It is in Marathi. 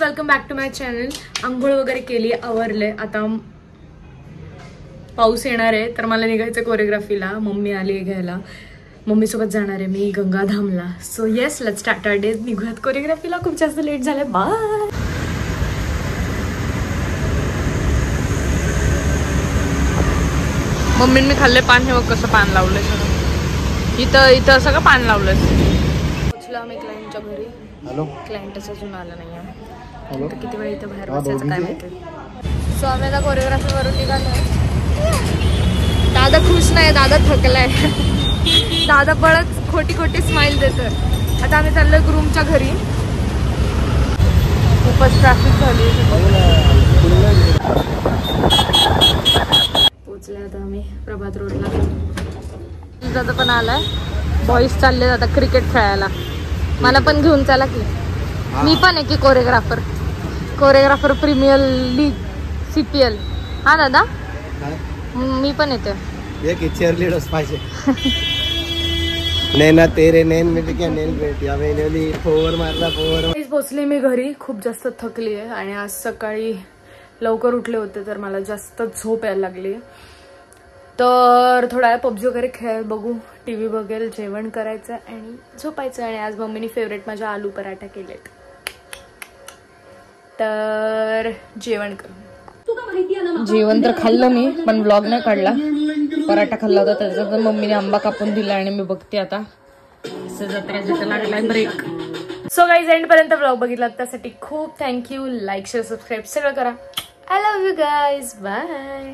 Welcome back to my channel. आंघोळ वगैरे केली, आवरले. आता पाऊस येणार आहे तर मला निघायचं कोरिओग्राफीला. मम्मी आली घ्यायला, मम्मी सोबत जाणार आहे मी गंगाधामला. So yes, let's start our day. निघूयात कोरिओग्राफीला. खूप जास्त लेट झालंय. बाय. मम्मीने मी खाल्ले पान. हे बघ कसं पान लावलंय सगळं. इथं सगळं पान लावलंय. पोचलो आम्ही क्लायंटच्या घरी. क्लायंटच अजून आला नाही आहे. किती वेळ इथं बाहेर बसायचं काय माहिती. सो आम्ही आता कोरिओग्राफीवरून निघालोय. दादा खुश नाही, दादा थकलाय. दादा बळच खोटी खोटी स्माइल देतोय. आता आम्ही चाललोय ग्रूमच्या घरी. खूपच ट्रॅफिक झाली. पोचले आता आम्ही प्रभात रोडला. दादा पण आलाय. बॉईज चालले आता क्रिकेट खेळायला. मला पण घेऊन चला की. मी पण आहे की कोरिओग्राफर प्रीमियर लीग CPL. हा दादा, मी पण येते. चीयरलीडर्स पाहिजे. नैना तेरे नैन में क्या नैन बेटिया मैंने फोर मारला फोर. पोचले मी घरी. खूप जास्त थकली आहे आणि आज सकाळी लवकर उठले होते तर मला जास्त झोप यायला लागली. तर थोडा वेळ PUBG वगैरे खेळ बघू, TV बघेल, जेवण करायचं आणि झोपायचं. आणि आज मम्मीने फेवरेट माझ्या आलू पराठा केलेत तर जेवण करू. जेवण तर खाल्लं मी पण व्लॉग नाही काढला. पराठा खाल्ला होता त्याचा. मम्मीने आंबा कापून दिला आणि मी बघते आता जत्रा लागलाय ब्रेक. सो गाईज, एंड पर्यंत व्लॉग बघितला त्यासाठी खूप थँक्यू. लाईक, शेअर, सबस्क्राईब सगळं करा. I love you guys. Bye.